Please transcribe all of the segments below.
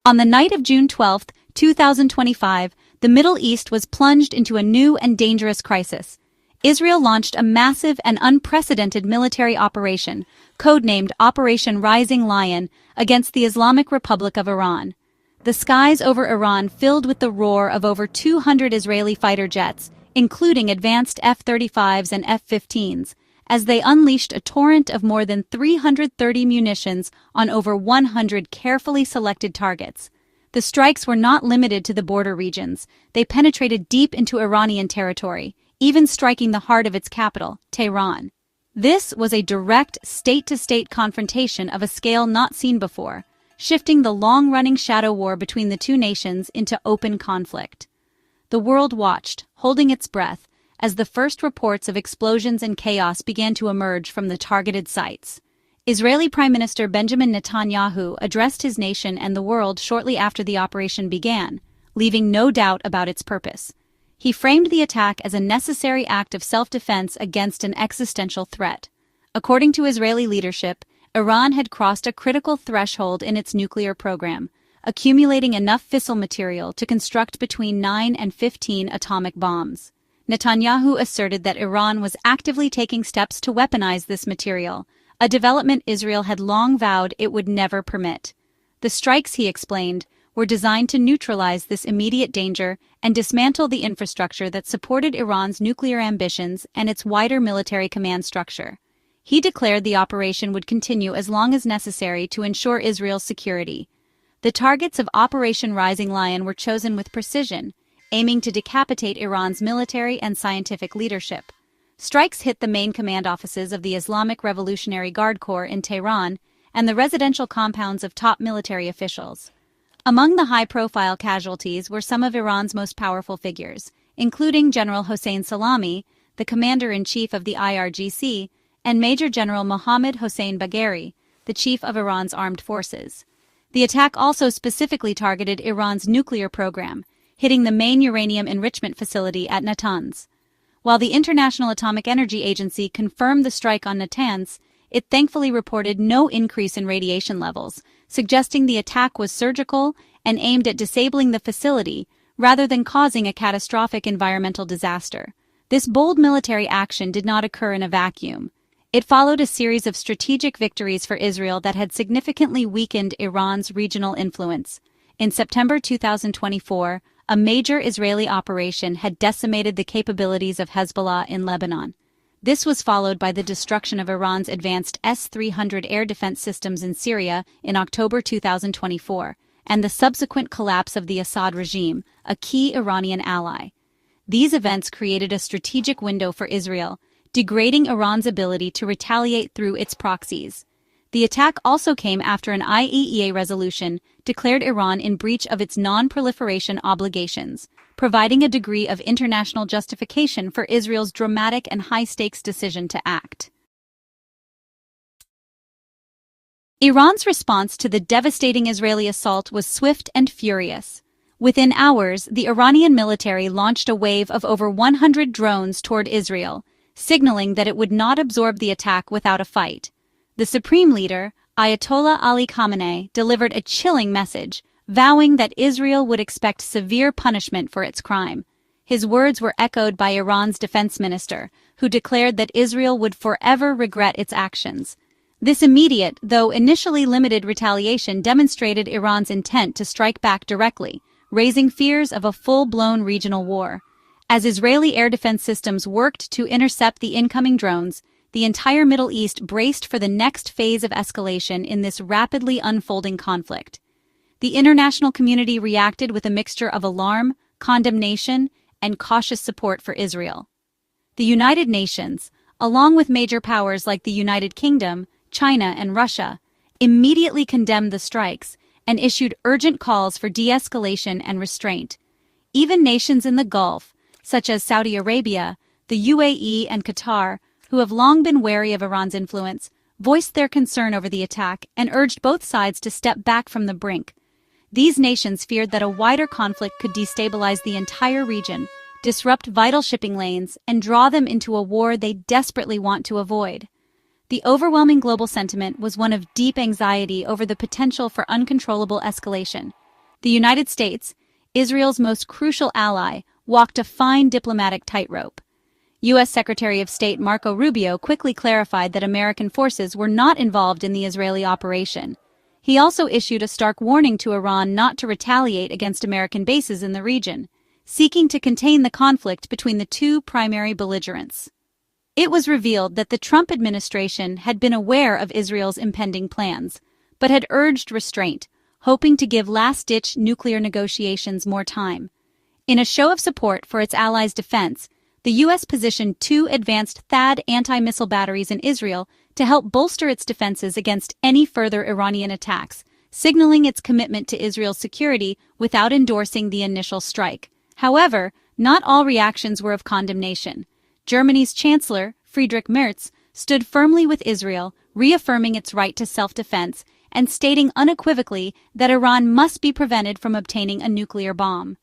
On the night of June 12, 2025, the Middle East was plunged into a new and dangerous crisis. Israel launched a massive and unprecedented military operation, codenamed Operation Rising Lion, against the Islamic Republic of Iran. The skies over Iran filled with the roar of over 200 Israeli fighter jets, including advanced F-35s and F-15s, as they unleashed a torrent of more than 330 munitions on over 100 carefully selected targets. The strikes were not limited to the border regions. They penetrated deep into Iranian territory, even striking the heart of its capital, Tehran. This was a direct state-to-state confrontation of a scale not seen before, shifting the long-running shadow war between the two nations into open conflict. The world watched, holding its breath, as the first reports of explosions and chaos began to emerge from the targeted sites. Israeli Prime Minister Benjamin Netanyahu addressed his nation and the world shortly after the operation began, leaving no doubt about its purpose. He framed the attack as a necessary act of self-defense against an existential threat. According to Israeli leadership, Iran had crossed a critical threshold in its nuclear program, accumulating enough fissile material to construct between 9 and 15 atomic bombs. Netanyahu asserted that Iran was actively taking steps to weaponize this material, a development Israel had long vowed it would never permit. The strikes, he explained, were designed to neutralize this immediate danger and dismantle the infrastructure that supported Iran's nuclear ambitions and its wider military command structure. He declared the operation would continue as long as necessary to ensure Israel's security. The targets of Operation Rising Lion were chosen with precision, aiming to decapitate Iran's military and scientific leadership. Strikes hit the main command offices of the Islamic Revolutionary Guard Corps in Tehran and the residential compounds of top military officials. Among the high-profile casualties were some of Iran's most powerful figures, including General Hossein Salami, the commander-in-chief of the IRGC, and Major General Mohammad Hossein Bagheri, the chief of Iran's armed forces. The attack also specifically targeted Iran's nuclear program, hitting the main uranium enrichment facility at Natanz. While the International Atomic Energy Agency confirmed the strike on Natanz, it thankfully reported no increase in radiation levels, suggesting the attack was surgical and aimed at disabling the facility rather than causing a catastrophic environmental disaster. This bold military action did not occur in a vacuum. It followed a series of strategic victories for Israel that had significantly weakened Iran's regional influence. In September 2024, a major Israeli operation had decimated the capabilities of Hezbollah in Lebanon. This was followed by the destruction of Iran's advanced S-300 air defense systems in Syria in October 2024, and the subsequent collapse of the Assad regime, a key Iranian ally. These events created a strategic window for Israel, degrading Iran's ability to retaliate through its proxies. The attack also came after an IAEA resolution declared Iran in breach of its non-proliferation obligations, providing a degree of international justification for Israel's dramatic and high-stakes decision to act. Iran's response to the devastating Israeli assault was swift and furious. Within hours, the Iranian military launched a wave of over 100 drones toward Israel, signaling that it would not absorb the attack without a fight. The supreme leader, Ayatollah Ali Khamenei, delivered a chilling message, vowing that Israel would expect severe punishment for its crime. His words were echoed by Iran's defense minister, who declared that Israel would forever regret its actions. This immediate, though initially limited retaliation demonstrated Iran's intent to strike back directly, raising fears of a full-blown regional war. As Israeli air defense systems worked to intercept the incoming drones, the entire Middle East braced for the next phase of escalation in this rapidly unfolding conflict. The international community reacted with a mixture of alarm, condemnation, and cautious support for Israel. The United Nations, along with major powers like the United Kingdom, China, and Russia, immediately condemned the strikes and issued urgent calls for de-escalation and restraint. Even nations in the Gulf, such as Saudi Arabia, the UAE, and Qatar, who have long been wary of Iran's influence, voiced their concern over the attack and urged both sides to step back from the brink. These nations feared that a wider conflict could destabilize the entire region, disrupt vital shipping lanes, and draw them into a war they desperately want to avoid. The overwhelming global sentiment was one of deep anxiety over the potential for uncontrollable escalation. The United States, Israel's most crucial ally, walked a fine diplomatic tightrope. U.S. Secretary of State Marco Rubio quickly clarified that American forces were not involved in the Israeli operation. He also issued a stark warning to Iran not to retaliate against American bases in the region, seeking to contain the conflict between the two primary belligerents. It was revealed that the Trump administration had been aware of Israel's impending plans, but had urged restraint, hoping to give last-ditch nuclear negotiations more time. In a show of support for its allies' defense, the U.S. positioned 2 advanced THAAD anti-missile batteries in Israel to help bolster its defenses against any further Iranian attacks, signaling its commitment to Israel's security without endorsing the initial strike. However, not all reactions were of condemnation. Germany's Chancellor, Friedrich Merz, stood firmly with Israel, reaffirming its right to self-defense and stating unequivocally that Iran must be prevented from obtaining a nuclear bomb.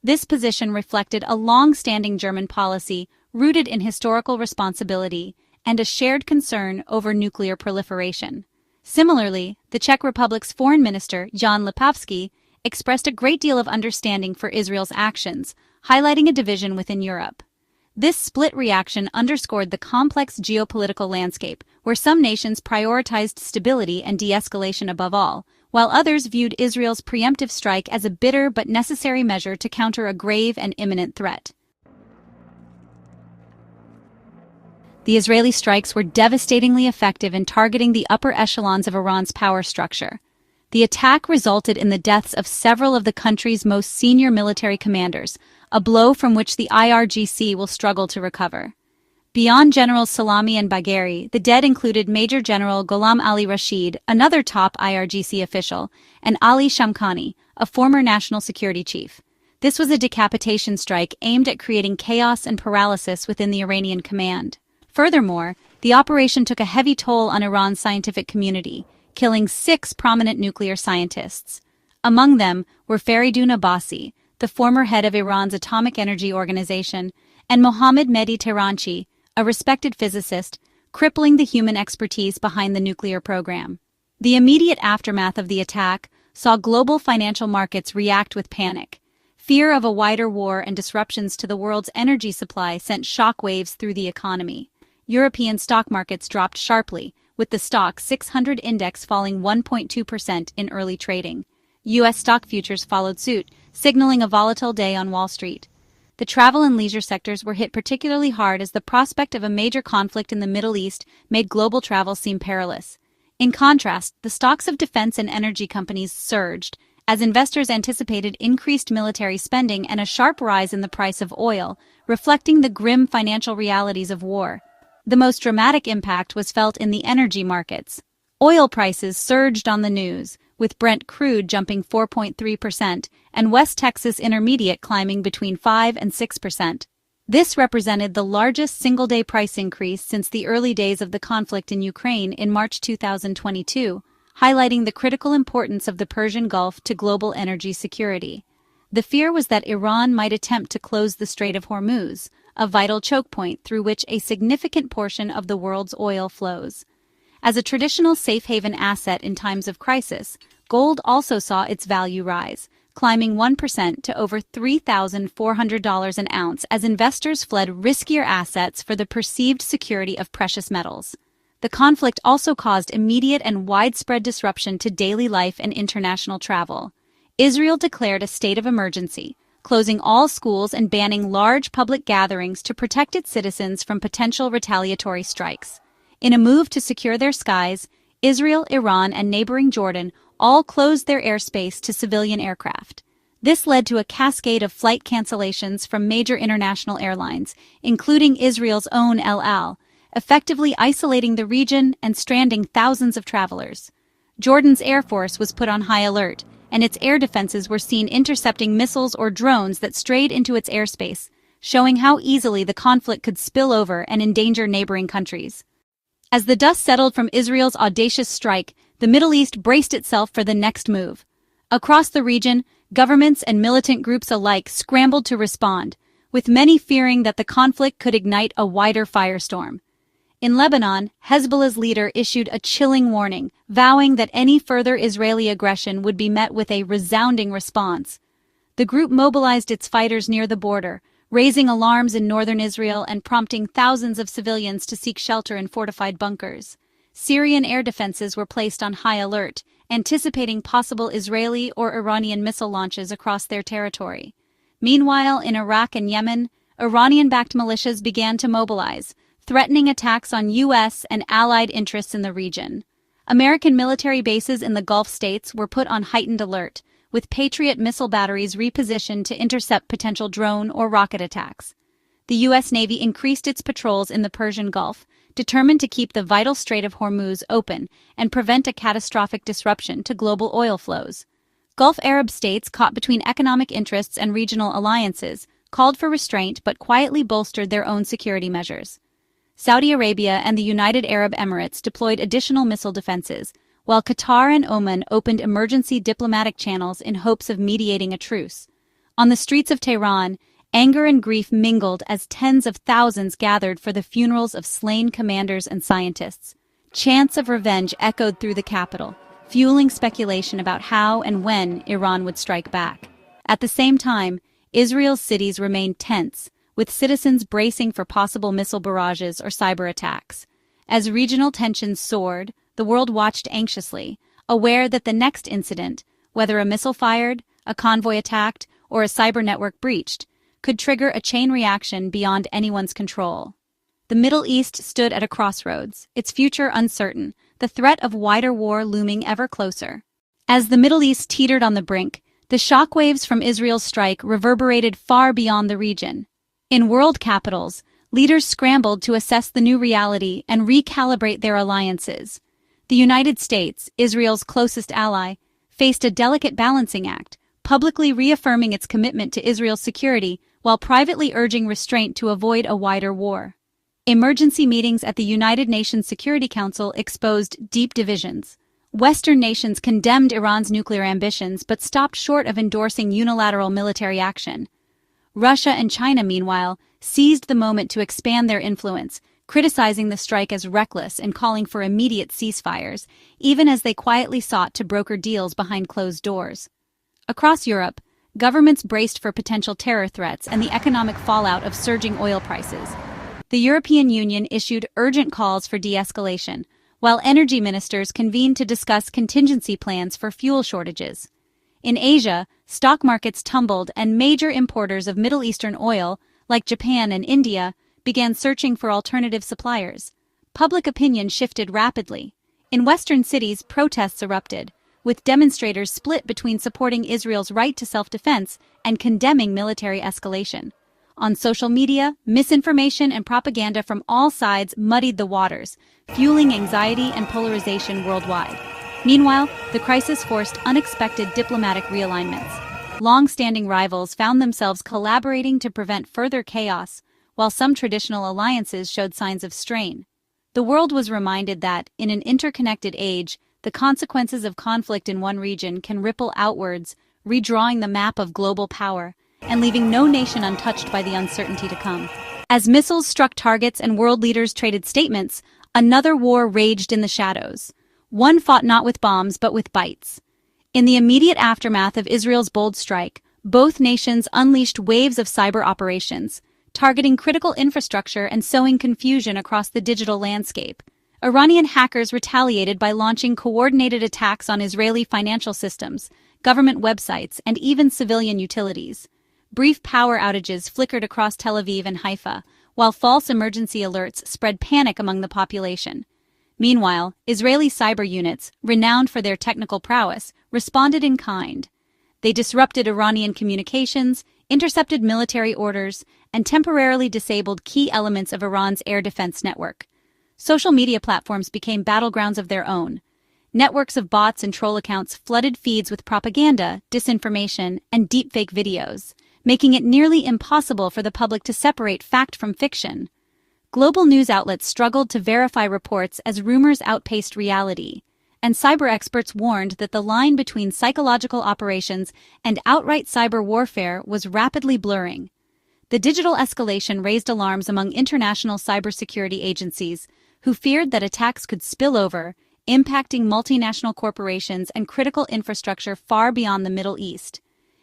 This position reflected a long-standing German policy rooted in historical responsibility and a shared concern over nuclear proliferation. Similarly, the Czech Republic's Foreign Minister, Jan Lipavsky, expressed a great deal of understanding for Israel's actions, highlighting a division within Europe. This split reaction underscored the complex geopolitical landscape, where some nations prioritized stability and de-escalation above all, while others viewed Israel's preemptive strike as a bitter but necessary measure to counter a grave and imminent threat. The Israeli strikes were devastatingly effective in targeting the upper echelons of Iran's power structure. The attack resulted in the deaths of several of the country's most senior military commanders, a blow from which the IRGC will struggle to recover. Beyond Generals Salami and Bagheri, the dead included Major General Gholam Ali Rashid, another top IRGC official, and Ali Shamkhani, a former national security chief. This was a decapitation strike aimed at creating chaos and paralysis within the Iranian command. Furthermore, the operation took a heavy toll on Iran's scientific community, killing 6 prominent nuclear scientists. Among them were Faridun Abbasi, the former head of Iran's Atomic Energy Organization, and Mohammad Mehdi Tehranchi, a respected physicist, crippling the human expertise behind the nuclear program. The immediate aftermath of the attack saw global financial markets react with panic. Fear of a wider war and disruptions to the world's energy supply sent shockwaves through the economy. European stock markets dropped sharply, with the stock 600 index falling 1.2% in early trading. U.S. stock futures followed suit, signaling a volatile day on Wall Street. The travel and leisure sectors were hit particularly hard as the prospect of a major conflict in the Middle East made global travel seem perilous. In contrast, the stocks of defense and energy companies surged, as investors anticipated increased military spending and a sharp rise in the price of oil, reflecting the grim financial realities of war. The most dramatic impact was felt in the energy markets. Oil prices surged on the news, with Brent crude jumping 4.3% and West Texas Intermediate climbing between 5 and 6%. This represented the largest single-day price increase since the early days of the conflict in Ukraine in March 2022, highlighting the critical importance of the Persian Gulf to global energy security. The fear was that Iran might attempt to close the Strait of Hormuz, a vital choke point through which a significant portion of the world's oil flows. As a traditional safe haven asset in times of crisis, gold also saw its value rise, climbing 1% to over $3,400 an ounce as investors fled riskier assets for the perceived security of precious metals. The conflict also caused immediate and widespread disruption to daily life and international travel. Israel declared a state of emergency, closing all schools and banning large public gatherings to protect its citizens from potential retaliatory strikes. In a move to secure their skies, Israel, Iran, and neighboring Jordan all closed their airspace to civilian aircraft. This led to a cascade of flight cancellations from major international airlines, including Israel's own El Al, effectively isolating the region and stranding thousands of travelers. Jordan's Air Force was put on high alert, and its air defenses were seen intercepting missiles or drones that strayed into its airspace, showing how easily the conflict could spill over and endanger neighboring countries. As the dust settled from Israel's audacious strike, the Middle East braced itself for the next move. Across the region, governments and militant groups alike scrambled to respond, with many fearing that the conflict could ignite a wider firestorm. In Lebanon, Hezbollah's leader issued a chilling warning, vowing that any further Israeli aggression would be met with a resounding response. The group mobilized its fighters near the border, raising alarms in northern Israel and prompting thousands of civilians to seek shelter in fortified bunkers. Syrian air defenses were placed on high alert, anticipating possible Israeli or Iranian missile launches across their territory. Meanwhile, in Iraq and Yemen, Iranian-backed militias began to mobilize, threatening attacks on U.S. and allied interests in the region. American military bases in the Gulf states were put on heightened alert, with Patriot missile batteries repositioned to intercept potential drone or rocket attacks. The U.S. Navy increased its patrols in the Persian Gulf, determined to keep the vital Strait of Hormuz open and prevent a catastrophic disruption to global oil flows. Gulf Arab states, caught between economic interests and regional alliances, called for restraint but quietly bolstered their own security measures. Saudi Arabia and the United Arab Emirates deployed additional missile defenses, while Qatar and Oman opened emergency diplomatic channels in hopes of mediating a truce. On the streets of Tehran, anger and grief mingled as tens of thousands gathered for the funerals of slain commanders and scientists. Chants of revenge echoed through the capital, fueling speculation about how and when Iran would strike back. At the same time, Israel's cities remained tense, with citizens bracing for possible missile barrages or cyber attacks. As regional tensions soared, the world watched anxiously, aware that the next incident, whether a missile fired, a convoy attacked, or a cyber network breached, could trigger a chain reaction beyond anyone's control. The Middle East stood at a crossroads, its future uncertain, the threat of wider war looming ever closer. As the Middle East teetered on the brink, the shockwaves from Israel's strike reverberated far beyond the region. In world capitals, leaders scrambled to assess the new reality and recalibrate their alliances. The United States, Israel's closest ally, faced a delicate balancing act, publicly reaffirming its commitment to Israel's security while privately urging restraint to avoid a wider war. Emergency meetings at the United Nations Security Council exposed deep divisions. Western nations condemned Iran's nuclear ambitions but stopped short of endorsing unilateral military action. Russia and China, meanwhile, seized the moment to expand their influence, criticizing the strike as reckless and calling for immediate ceasefires, even as they quietly sought to broker deals behind closed doors. Across Europe, governments braced for potential terror threats and the economic fallout of surging oil prices. The European Union issued urgent calls for de-escalation, while energy ministers convened to discuss contingency plans for fuel shortages. In Asia, stock markets tumbled and major importers of Middle Eastern oil, like Japan and India, began searching for alternative suppliers. Public opinion shifted rapidly. In Western cities, protests erupted, with demonstrators split between supporting Israel's right to self-defense and condemning military escalation. On social media, misinformation and propaganda from all sides muddied the waters, fueling anxiety and polarization worldwide. Meanwhile, the crisis forced unexpected diplomatic realignments. Long-standing rivals found themselves collaborating to prevent further chaos, while some traditional alliances showed signs of strain. The world was reminded that, in an interconnected age, the consequences of conflict in one region can ripple outwards, redrawing the map of global power, and leaving no nation untouched by the uncertainty to come. As missiles struck targets and world leaders traded statements, another war raged in the shadows. One fought not with bombs but with bites. In the immediate aftermath of Israel's bold strike, both nations unleashed waves of cyber operations, targeting critical infrastructure and sowing confusion across the digital landscape. Iranian hackers retaliated by launching coordinated attacks on Israeli financial systems, government websites, and even civilian utilities. Brief power outages flickered across Tel Aviv and Haifa, while false emergency alerts spread panic among the population. Meanwhile, Israeli cyber units, renowned for their technical prowess, responded in kind. They disrupted Iranian communications, intercepted military orders, and temporarily disabled key elements of Iran's air defense network. Social media platforms became battlegrounds of their own. Networks of bots and troll accounts flooded feeds with propaganda, disinformation, and deepfake videos, making it nearly impossible for the public to separate fact from fiction. Global news outlets struggled to verify reports as rumors outpaced reality, and cyber experts warned that the line between psychological operations and outright cyber warfare was rapidly blurring. The digital escalation raised alarms among international cybersecurity agencies, who feared that attacks could spill over, impacting multinational corporations and critical infrastructure far beyond the Middle East.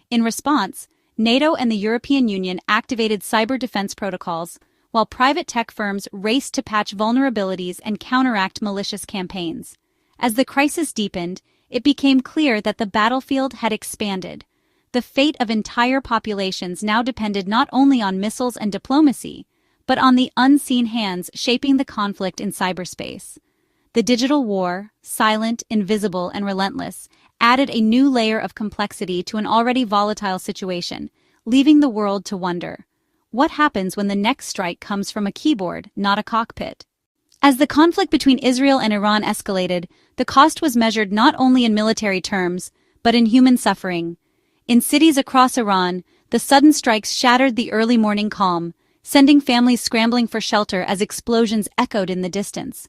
In response, NATO and the European Union activated cyber defense protocols, while private tech firms raced to patch vulnerabilities and counteract malicious campaigns. As the crisis deepened, it became clear that the battlefield had expanded. The fate of entire populations now depended not only on missiles and diplomacy, but on the unseen hands shaping the conflict in cyberspace. The digital war, silent, invisible, and relentless, added a new layer of complexity to an already volatile situation, leaving the world to wonder. What happens when the next strike comes from a keyboard, not a cockpit? As the conflict between Israel and Iran escalated, the cost was measured not only in military terms, but in human suffering. In cities across Iran, the sudden strikes shattered the early morning calm, sending families scrambling for shelter as explosions echoed in the distance.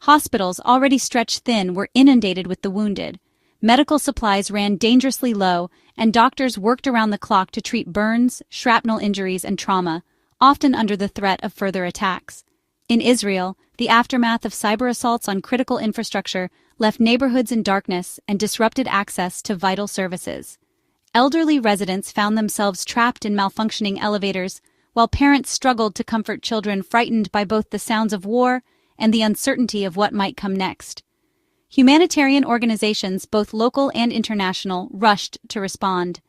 Hospitals, already stretched thin, were inundated with the wounded. Medical supplies ran dangerously low, and doctors worked around the clock to treat burns, shrapnel injuries, and trauma, often under the threat of further attacks. In Israel, the aftermath of cyber assaults on critical infrastructure left neighborhoods in darkness and disrupted access to vital services. Elderly residents found themselves trapped in malfunctioning elevators, while parents struggled to comfort children frightened by both the sounds of war and the uncertainty of what might come next. Humanitarian organizations, both local and international, rushed to respond.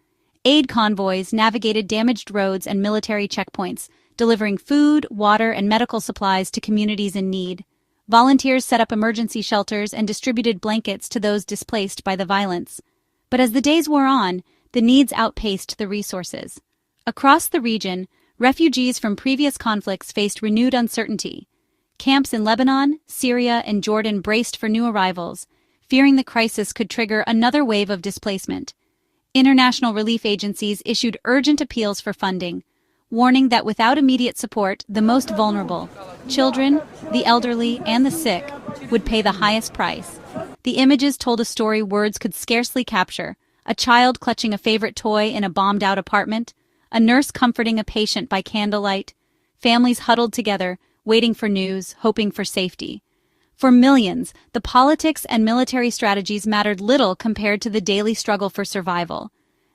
Aid convoys navigated damaged roads and military checkpoints, delivering food, water, and medical supplies to communities in need. Volunteers set up emergency shelters and distributed blankets to those displaced by the violence. But as the days wore on, the needs outpaced the resources. Across the region, refugees from previous conflicts faced renewed uncertainty. Camps in Lebanon, Syria, and Jordan braced for new arrivals, fearing the crisis could trigger another wave of displacement. International relief agencies issued urgent appeals for funding, warning that without immediate support, the most vulnerable, children, the elderly, and the sick, would pay the highest price. The images told a story words could scarcely capture: a child clutching a favorite toy in a bombed-out apartment, a nurse comforting a patient by candlelight, families huddled together, waiting for news, hoping for safety. For millions, the politics and military strategies mattered little compared to the daily struggle for survival.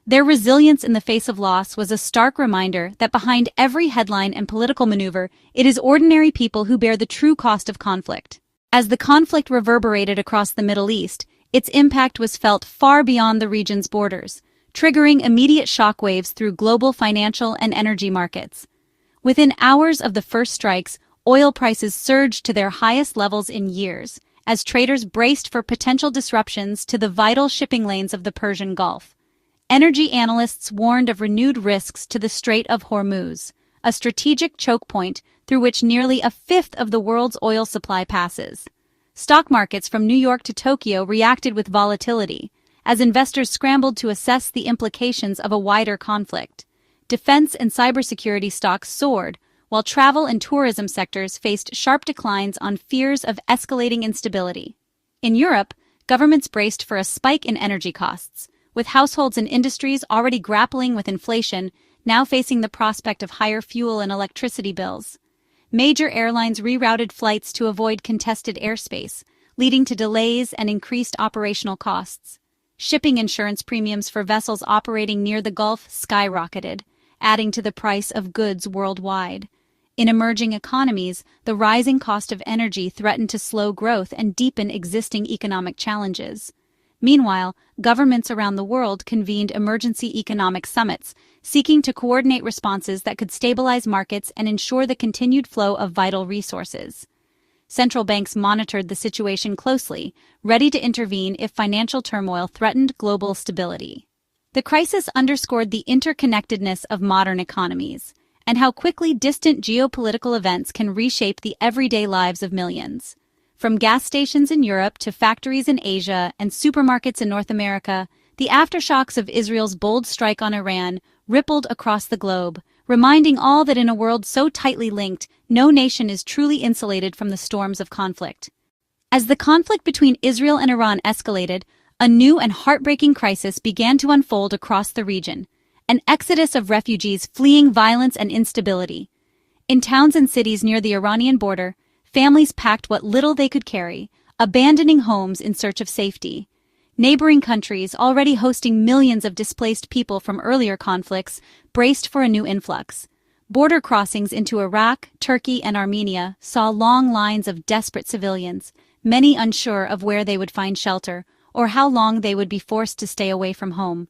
Their resilience in the face of loss was a stark reminder that behind every headline and political maneuver, it is ordinary people who bear the true cost of conflict. As the conflict reverberated across the Middle East, its impact was felt far beyond the region's borders, triggering immediate shockwaves through global financial and energy markets. Within hours of the first strikes, oil prices surged to their highest levels in years, as traders braced for potential disruptions to the vital shipping lanes of the Persian Gulf. Energy analysts warned of renewed risks to the Strait of Hormuz, a strategic choke point through which nearly a fifth of the world's oil supply passes. Stock markets from New York to Tokyo reacted with volatility, as investors scrambled to assess the implications of a wider conflict. Defense and cybersecurity stocks soared, while travel and tourism sectors faced sharp declines on fears of escalating instability. In Europe, governments braced for a spike in energy costs, with households and industries already grappling with inflation, now facing the prospect of higher fuel and electricity bills. Major airlines rerouted flights to avoid contested airspace, leading to delays and increased operational costs. Shipping insurance premiums for vessels operating near the Gulf skyrocketed, adding to the price of goods worldwide. In emerging economies, the rising cost of energy threatened to slow growth and deepen existing economic challenges. Meanwhile, governments around the world convened emergency economic summits, seeking to coordinate responses that could stabilize markets and ensure the continued flow of vital resources. Central banks monitored the situation closely, ready to intervene if financial turmoil threatened global stability. The crisis underscored the interconnectedness of modern economies, and how quickly distant geopolitical events can reshape the everyday lives of millions. From gas stations in Europe to factories in Asia and supermarkets in North America, the aftershocks of Israel's bold strike on Iran rippled across the globe, reminding all that in a world so tightly linked, no nation is truly insulated from the storms of conflict. As the conflict between Israel and Iran escalated, a new and heartbreaking crisis began to unfold across the region, an exodus of refugees fleeing violence and instability. In towns and cities near the Iranian border, Families packed what little they could carry, abandoning homes in search of safety. Neighboring countries, already hosting millions of displaced people from earlier conflicts, braced for a new influx. Border crossings into Iraq, Turkey, and Armenia saw long lines of desperate civilians, many unsure of where they would find shelter or how long they would be forced to stay away from home.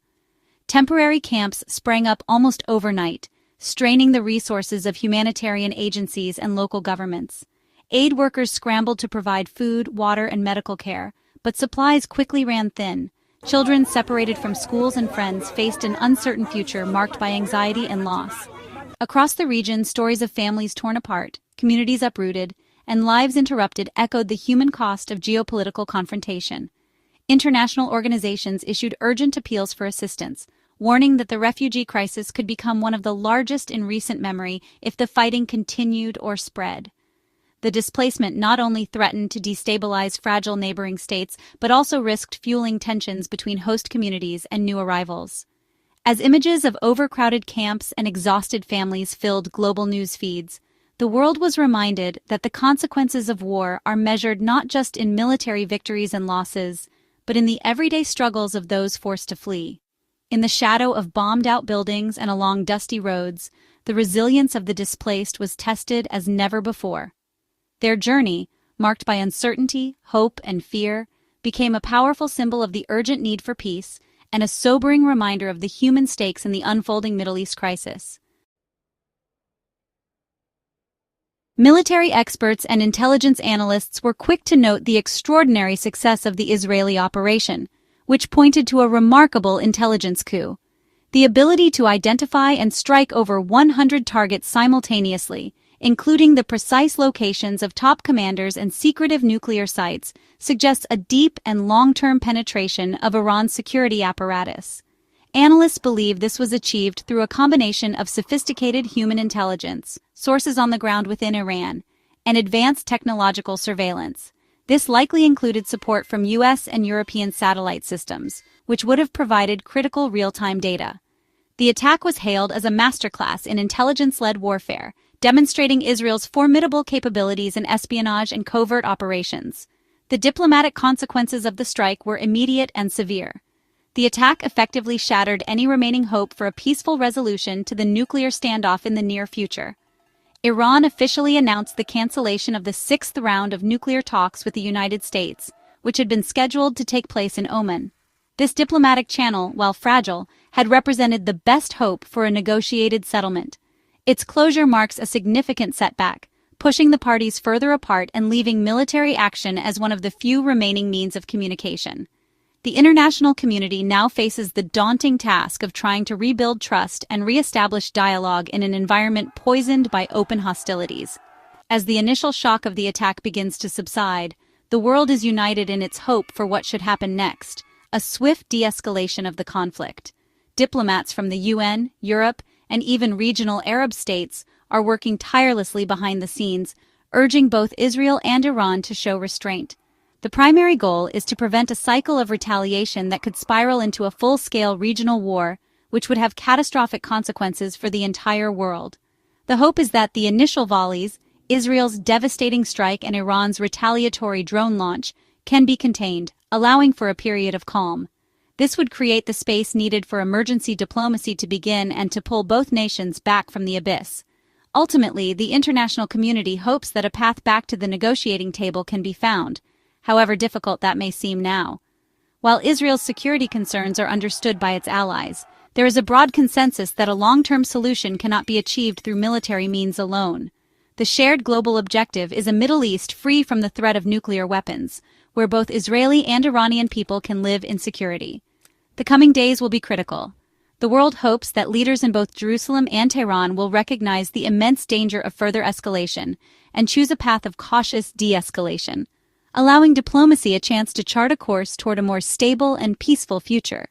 Temporary camps sprang up almost overnight, straining the resources of humanitarian agencies and local governments. Aid workers scrambled to provide food, water, and medical care, but supplies quickly ran thin. Children separated from schools and friends faced an uncertain future marked by anxiety and loss. Across the region, stories of families torn apart, communities uprooted, and lives interrupted echoed the human cost of geopolitical confrontation. International organizations issued urgent appeals for assistance, warning that the refugee crisis could become one of the largest in recent memory if the fighting continued or spread. The displacement not only threatened to destabilize fragile neighboring states, but also risked fueling tensions between host communities and new arrivals. As images of overcrowded camps and exhausted families filled global news feeds, the world was reminded that the consequences of war are measured not just in military victories and losses, but in the everyday struggles of those forced to flee. In the shadow of bombed-out buildings and along dusty roads, the resilience of the displaced was tested as never before. Their journey, marked by uncertainty, hope, and fear, became a powerful symbol of the urgent need for peace and a sobering reminder of the human stakes in the unfolding Middle East crisis. Military experts and intelligence analysts were quick to note the extraordinary success of the Israeli operation, which pointed to a remarkable intelligence coup. The ability to identify and strike over 100 targets simultaneously, including the precise locations of top commanders and secretive nuclear sites, suggests a deep and long-term penetration of Iran's security apparatus. Analysts believe this was achieved through a combination of sophisticated human intelligence, sources on the ground within Iran, and advanced technological surveillance. This likely included support from U.S. and European satellite systems, which would have provided critical real-time data. The attack was hailed as a masterclass in intelligence-led warfare, demonstrating Israel's formidable capabilities in espionage and covert operations. The diplomatic consequences of the strike were immediate and severe. The attack effectively shattered any remaining hope for a peaceful resolution to the nuclear standoff in the near future. Iran officially announced the cancellation of the sixth round of nuclear talks with the United States, which had been scheduled to take place in Oman. This diplomatic channel, while fragile, had represented the best hope for a negotiated settlement. Its closure marks a significant setback, pushing the parties further apart and leaving military action as one of the few remaining means of communication. The international community now faces the daunting task of trying to rebuild trust and re-establish dialogue in an environment poisoned by open hostilities. As the initial shock of the attack begins to subside, the world is united in its hope for what should happen next, a swift de-escalation of the conflict. Diplomats from the UN, Europe, and even regional Arab states are working tirelessly behind the scenes, urging both Israel and Iran to show restraint. The primary goal is to prevent a cycle of retaliation that could spiral into a full-scale regional war, which would have catastrophic consequences for the entire world. The hope is that the initial volleys, Israel's devastating strike and Iran's retaliatory drone launch, can be contained, allowing for a period of calm. This would create the space needed for emergency diplomacy to begin and to pull both nations back from the abyss. Ultimately, the international community hopes that a path back to the negotiating table can be found, however difficult that may seem now. While Israel's security concerns are understood by its allies, there is a broad consensus that a long-term solution cannot be achieved through military means alone. The shared global objective is a Middle East free from the threat of nuclear weapons, where both Israeli and Iranian people can live in security. The coming days will be critical. The world hopes that leaders in both Jerusalem and Tehran will recognize the immense danger of further escalation and choose a path of cautious de-escalation, allowing diplomacy a chance to chart a course toward a more stable and peaceful future.